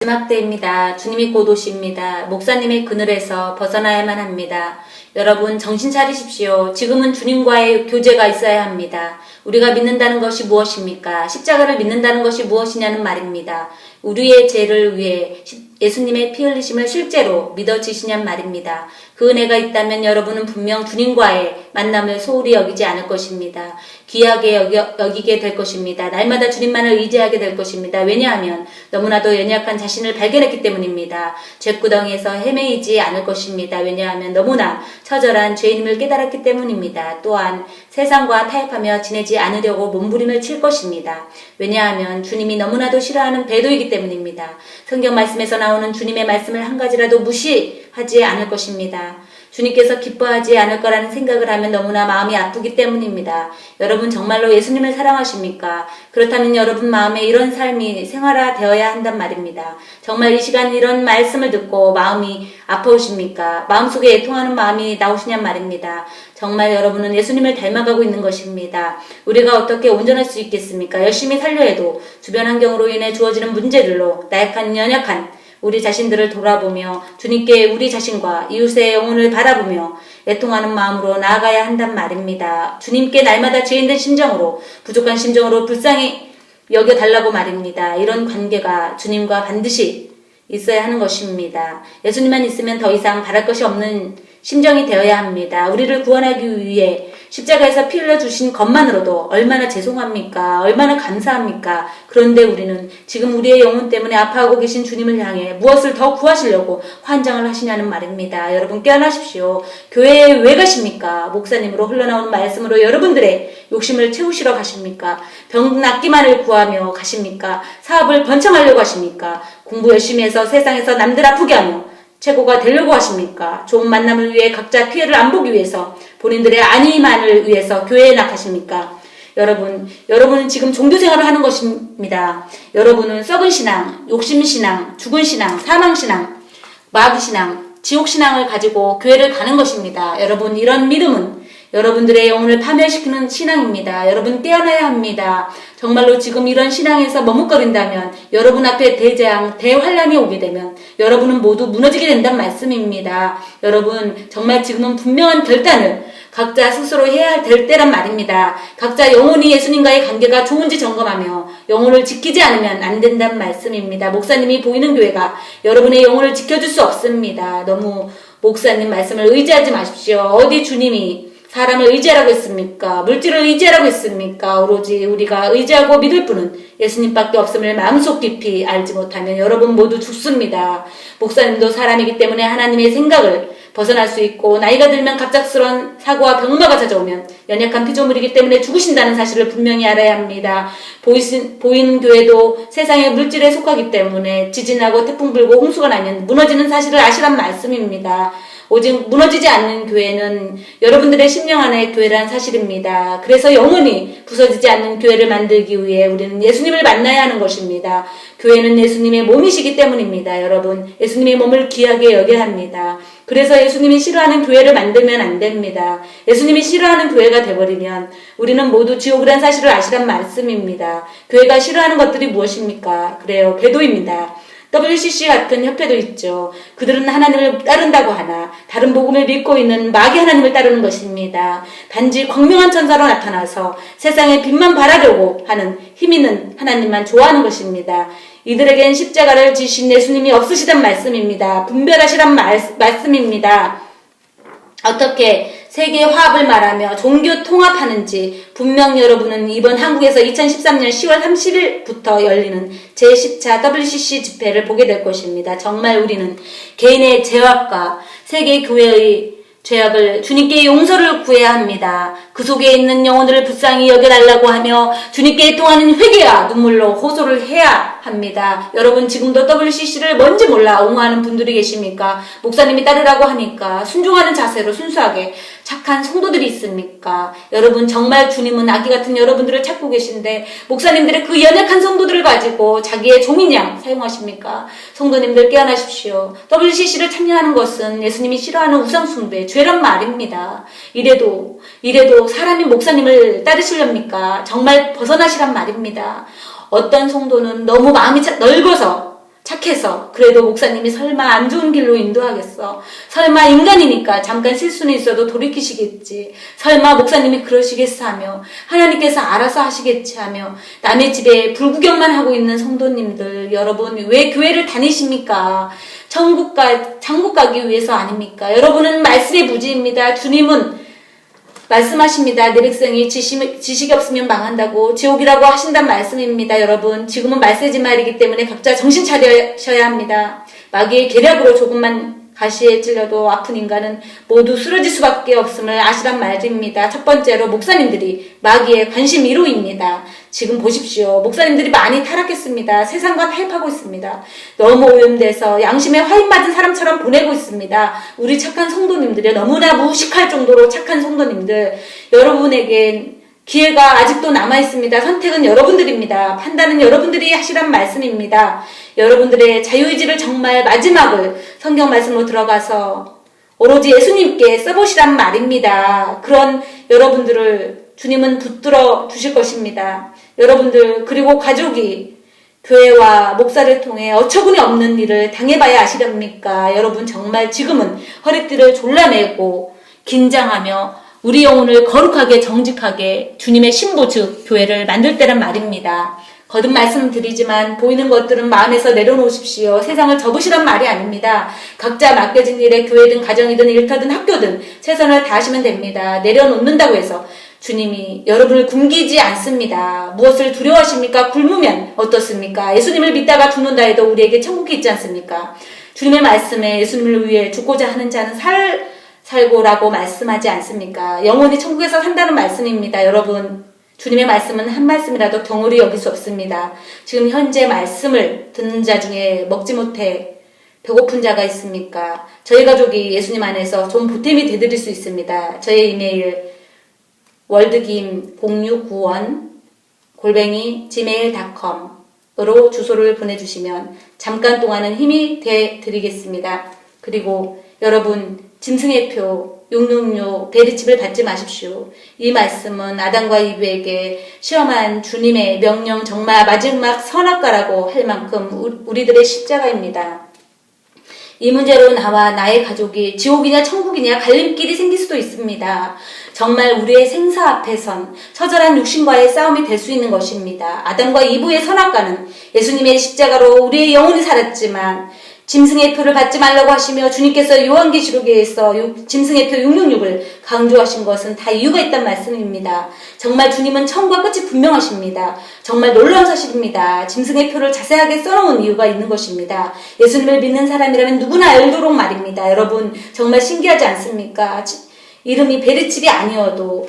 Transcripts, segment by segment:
마지막 때입니다. 주님이 곧 오십니다. 목사님의 그늘에서 벗어나야만 합니다. 여러분 정신 차리십시오. 지금은 주님과의 교제가 있어야 합니다. 우리가 믿는다는 것이 무엇입니까? 십자가를 믿는다는 것이 무엇이냐는 말입니다. 우리의 죄를 위해 예수님의 피 흘리심을 실제로 믿어지시냔 말입니다. 그 은혜가 있다면 여러분은 분명 주님과의 만남을 소홀히 여기지 않을 것입니다. 귀하게 여기게 될 것입니다. 날마다 주님만을 의지하게 될 것입니다. 왜냐하면 너무나도 연약한 자신을 발견했기 때문입니다. 죄구덩이에서 헤매이지 않을 것입니다. 왜냐하면 너무나 처절한 죄인임을 깨달았기 때문입니다. 또한 세상과 타협하며 지내지 않으려고 몸부림을 칠 것입니다. 왜냐하면 주님이 너무나도 싫어하는 배도이기 때문입니다. 성경 말씀에서 나오는 주님의 말씀을 한 가지라도 무시하지 않을 것입니다. 주님께서 기뻐하지 않을 거라는 생각을 하면 너무나 마음이 아프기 때문입니다. 여러분 정말로 예수님을 사랑하십니까? 그렇다면 여러분 마음에 이런 삶이 생활화되어야 한단 말입니다. 정말 이 시간 이런 말씀을 듣고 마음이 아파오십니까? 마음속에 애통하는 마음이 나오시냔 말입니다. 정말 여러분은 예수님을 닮아가고 있는 것입니다. 우리가 어떻게 온전할 수 있겠습니까? 열심히 살려 해도 주변 환경으로 인해 주어지는 문제들로 나약한 연약한 우리 자신들을 돌아보며 주님께 우리 자신과 이웃의 영혼을 바라보며 애통하는 마음으로 나아가야 한단 말입니다. 주님께 날마다 죄인된 심정으로 부족한 심정으로 불쌍히 여겨달라고 말입니다. 이런 관계가 주님과 반드시 있어야 하는 것입니다. 예수님만 있으면 더 이상 바랄 것이 없는 심정이 되어야 합니다. 우리를 구원하기 위해 십자가에서 피 흘려주신 것만으로도 얼마나 죄송합니까? 얼마나 감사합니까? 그런데 우리는 지금 우리의 영혼 때문에 아파하고 계신 주님을 향해 무엇을 더 구하시려고 환장을 하시냐는 말입니다. 여러분 깨어나십시오. 교회에 왜 가십니까? 목사님으로 흘러나오는 말씀으로 여러분들의 욕심을 채우시러 가십니까? 병 낫기만을 구하며 가십니까? 사업을 번창하려고 하십니까? 공부 열심히 해서 세상에서 남들 아프게 하며 최고가 되려고 하십니까? 좋은 만남을 위해 각자 피해를 안 보기 위해서 본인들의 안위만을 위해서 교회에 나가십니까? 여러분은 지금 종교생활을 하는 것입니다. 여러분은 썩은 신앙, 욕심신앙, 죽은 신앙, 사망신앙, 마귀신앙, 지옥신앙을 가지고 교회를 가는 것입니다. 여러분 이런 믿음은 여러분들의 영혼을 파멸시키는 신앙입니다. 여러분 깨어나야 합니다. 정말로 지금 이런 신앙에서 머뭇거린다면 여러분 앞에 대재앙, 대환란이 오게 되면 여러분은 모두 무너지게 된다는 말씀입니다. 여러분 정말 지금은 분명한 결단을 각자 스스로 해야 될 때란 말입니다. 각자 영혼이 예수님과의 관계가 좋은지 점검하며 영혼을 지키지 않으면 안 된다는 말씀입니다. 목사님이 보이는 교회가 여러분의 영혼을 지켜줄 수 없습니다. 너무 목사님 말씀을 의지하지 마십시오. 어디 주님이 사람을 의지하라고 했습니까? 물질을 의지하라고 했습니까? 오로지 우리가 의지하고 믿을 분은 예수님밖에 없음을 마음속 깊이 알지 못하면 여러분 모두 죽습니다. 목사님도 사람이기 때문에 하나님의 생각을 벗어날 수 있고 나이가 들면 갑작스러운 사고와 병마가 찾아오면 연약한 피조물이기 때문에 죽으신다는 사실을 분명히 알아야 합니다. 보이는 교회도 세상의 물질에 속하기 때문에 지진하고 태풍 불고 홍수가 나면 무너지는 사실을 아시란 말씀입니다. 오직 무너지지 않는 교회는 여러분들의 심령 안의 교회란 사실입니다. 그래서 영원히 부서지지 않는 교회를 만들기 위해 우리는 예수님을 만나야 하는 것입니다. 교회는 예수님의 몸이시기 때문입니다. 여러분 예수님의 몸을 귀하게 여겨야 합니다. 그래서 예수님이 싫어하는 교회를 만들면 안 됩니다. 예수님이 싫어하는 교회가 돼버리면 우리는 모두 지옥이란 사실을 아시란 말씀입니다. 교회가 싫어하는 것들이 무엇입니까? 그래요, 배도입니다. WCC 같은 협회도 있죠. 그들은 하나님을 따른다고 하나 다른 복음을 믿고 있는 마귀 하나님을 따르는 것입니다. 단지 광명한 천사로 나타나서 세상의 빛만 발하려고 하는 힘있는 하나님만 좋아하는 것입니다. 이들에겐 십자가를 지신 예수님이 없으시단 말씀입니다. 분별하시란 말씀입니다. 어떻게 세계 화합을 말하며 종교 통합하는지 분명 여러분은 이번 한국에서 2013년 10월 30일부터 열리는 제10차 WCC 집회를 보게 될 것입니다. 정말 우리는 개인의 죄악과 세계 교회의 죄악을 주님께 용서를 구해야 합니다. 그 속에 있는 영혼들을 불쌍히 여겨달라고 하며 주님께 통하는 회개와 눈물로 호소를 해야 합니다. 여러분 지금도 WCC를 뭔지 몰라 옹호하는 분들이 계십니까? 목사님이 따르라고 하니까 순종하는 자세로 순수하게 착한 성도들이 있습니까? 여러분 정말 주님은 아기 같은 여러분들을 찾고 계신데 목사님들의 그 연약한 성도들을 가지고 자기의 종인 양 사용하십니까? 성도님들 깨어나십시오. WCC를 참여하는 것은 예수님이 싫어하는 우상숭배, 죄란 말입니다. 이래도 사람이 목사님을 따르시렵니까? 정말 벗어나시란 말입니다. 어떤 성도는 너무 마음이 넓어서 착해서 그래도 목사님이 설마 안 좋은 길로 인도하겠어. 설마 인간이니까 잠깐 실수는 있어도 돌이키시겠지. 설마 목사님이 그러시겠어 하며 하나님께서 알아서 하시겠지 하며 남의 집에 불구경만 하고 있는 성도님들 여러분 왜 교회를 다니십니까? 천국 가기 위해서 아닙니까? 여러분은 말씀의 부지입니다. 주님은 말씀하십니다. 내 백성이 지식이 없으면 망한다고 지옥이라고 하신단 말씀입니다. 여러분 지금은 말세지 말이기 때문에 각자 정신 차려셔야 합니다. 마귀의 계략으로 조금만 가시에 찔려도 아픈 인간은 모두 쓰러질 수밖에 없음을 아시란 말입니다. 첫 번째로 목사님들이 마귀의 관심 1호입니다. 지금 보십시오. 목사님들이 많이 타락했습니다. 세상과 타협하고 있습니다. 너무 오염돼서 양심에 화인 맞은 사람처럼 보내고 있습니다. 우리 착한 성도님들이 너무나 무식할 정도로 착한 성도님들 여러분에겐 기회가 아직도 남아있습니다. 선택은 여러분들입니다. 판단은 여러분들이 하시란 말씀입니다. 여러분들의 자유의지를 정말 마지막을 성경 말씀으로 들어가서 오로지 예수님께 써보시란 말입니다. 그런 여러분들을 주님은 붙들어 주실 것입니다. 여러분들 그리고 가족이 교회와 목사를 통해 어처구니 없는 일을 당해봐야 아시렵니까? 여러분 정말 지금은 허리띠를 졸라매고 긴장하며 우리 영혼을 거룩하게 정직하게 주님의 신부 즉 교회를 만들 때란 말입니다. 거듭 말씀드리지만 보이는 것들은 마음에서 내려놓으십시오. 세상을 접으시란 말이 아닙니다. 각자 맡겨진 일에 교회든 가정이든 일터든 학교든 최선을 다하시면 됩니다. 내려놓는다고 해서 주님이 여러분을 굶기지 않습니다. 무엇을 두려워하십니까? 굶으면 어떻습니까? 예수님을 믿다가 죽는다 해도 우리에게 천국이 있지 않습니까? 주님의 말씀에 예수님을 위해 죽고자 하는 자는 살고라고 말씀하지 않습니까? 영원히 천국에서 산다는 말씀입니다. 여러분 주님의 말씀은 한 말씀이라도 경홀히 여길 수 없습니다. 지금 현재 말씀을 듣는 자 중에 먹지 못해 배고픈 자가 있습니까? 저희 가족이 예수님 안에서 좀 보탬이 되드릴 수 있습니다. 저의 이메일 worldgim0691@gmail.com으로 주소를 보내주시면 잠깐 동안은 힘이 되드리겠습니다. 그리고 여러분 짐승의 표 666 베리칩을 받지 마십시오. 이 말씀은 아담과 이브에게 시험한 주님의 명령 정말 마지막 선악과라고 할 만큼 우리들의 십자가입니다. 이 문제로 나와 나의 가족이 지옥이냐 천국이냐 갈림길이 생길 수도 있습니다. 정말 우리의 생사 앞에선 처절한 육신과의 싸움이 될 수 있는 것입니다. 아담과 이브의 선악과는 예수님의 십자가로 우리의 영혼이 살았지만 짐승의 표를 받지 말라고 하시며 주님께서 요한계시록에서 짐승의 표 666을 강조하신 것은 다 이유가 있단 말씀입니다. 정말 주님은 처음과 끝이 분명하십니다. 정말 놀라운 사실입니다. 짐승의 표를 자세하게 써놓은 이유가 있는 것입니다. 예수님을 믿는 사람이라면 누구나 알도록 말입니다. 여러분 정말 신기하지 않습니까? 이름이 베리칩이 아니어도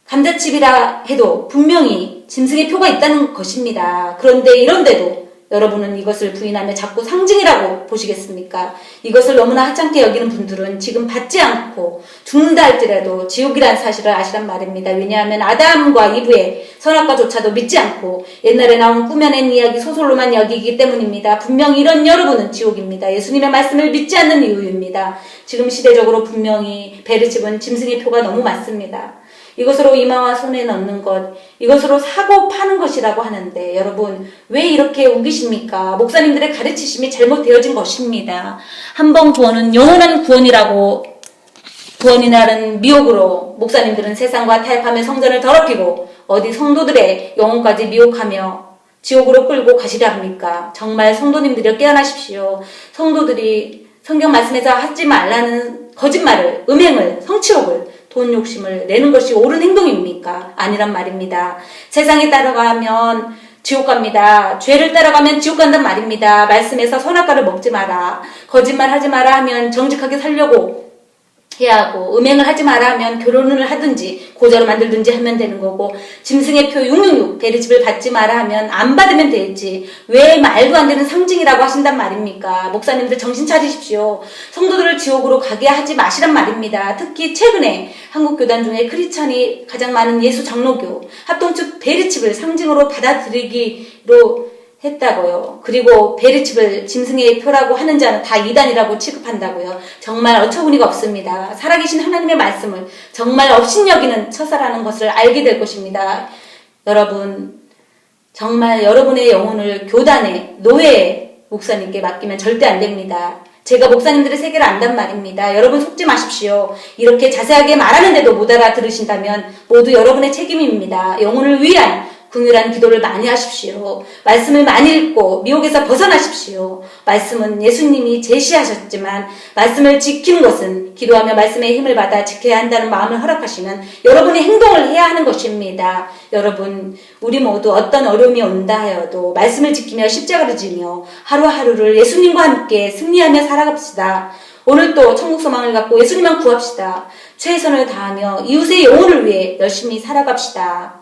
감자칩이라 해도 분명히 짐승의 표가 있다는 것입니다. 그런데 이런데도 여러분은 이것을 부인하며 자꾸 상징이라고 보시겠습니까? 이것을 너무나 하찮게 여기는 분들은 지금 받지 않고 죽는다 할지라도 지옥이라는 사실을 아시란 말입니다. 왜냐하면 아담과 이브의 선악과조차도 믿지 않고 옛날에 나온 꾸며낸 이야기 소설로만 여기기 때문입니다. 분명히 이런 여러분은 지옥입니다. 예수님의 말씀을 믿지 않는 이유입니다. 지금 시대적으로 분명히 베르칩은 짐승의 표가 너무 많습니다. 이것으로 이마와 손에 넣는 것, 이것으로 사고 파는 것이라고 하는데 여러분 왜 이렇게 우기십니까? 목사님들의 가르치심이 잘못되어진 것입니다. 한 번 구원은 영원한 구원이라고 구원이라는 미혹으로 목사님들은 세상과 타협하며 성전을 더럽히고 어디 성도들의 영혼까지 미혹하며 지옥으로 끌고 가시려 합니까? 정말 성도님들이 깨어나십시오. 성도들이 성경 말씀에서 하지 말라는 거짓말을, 음행을, 성취욕을 돈 욕심을 내는 것이 옳은 행동입니까? 아니란 말입니다. 세상에 따라가면 지옥 갑니다. 죄를 따라가면 지옥 간단 말입니다. 말씀에서 선악과를 먹지 마라. 거짓말 하지 마라 하면 정직하게 살려고 해야 하고 음행을 하지 마라 하면 결혼을 하든지 고자로 만들든지 하면 되는 거고 짐승의 표 666 베리칩을 받지 마라 하면 안 받으면 되지 왜 말도 안 되는 상징이라고 하신단 말입니까? 목사님들 정신 차리십시오. 성도들을 지옥으로 가게 하지 마시란 말입니다. 특히 최근에 한국 교단 중에 크리스찬이 가장 많은 예수 장로교 합동 측 베리칩을 상징으로 받아들이기로 했다고요. 그리고 베리칩을 짐승의 표라고 하는 자는 다 이단이라고 취급한다고요. 정말 어처구니가 없습니다. 살아계신 하나님의 말씀을 정말 업신여기는 처사라는 것을 알게 될 것입니다. 여러분 정말 여러분의 영혼을 교단의 노예에 목사님께 맡기면 절대 안 됩니다. 제가 목사님들의 세계를 안단 말입니다. 여러분 속지 마십시오. 이렇게 자세하게 말하는데도 못 알아들으신다면 모두 여러분의 책임입니다. 영혼을 위한 긍휼한 기도를 많이 하십시오. 말씀을 많이 읽고 미혹에서 벗어나십시오. 말씀은 예수님이 제시하셨지만 말씀을 지키는 것은 기도하며 말씀의 힘을 받아 지켜야 한다는 마음을 허락하시면 여러분이 행동을 해야 하는 것입니다. 여러분, 우리 모두 어떤 어려움이 온다 하여도 말씀을 지키며 십자가를 지며 하루하루를 예수님과 함께 승리하며 살아갑시다. 오늘도 천국 소망을 갖고 예수님만 구합시다. 최선을 다하며 이웃의 영혼을 위해 열심히 살아갑시다.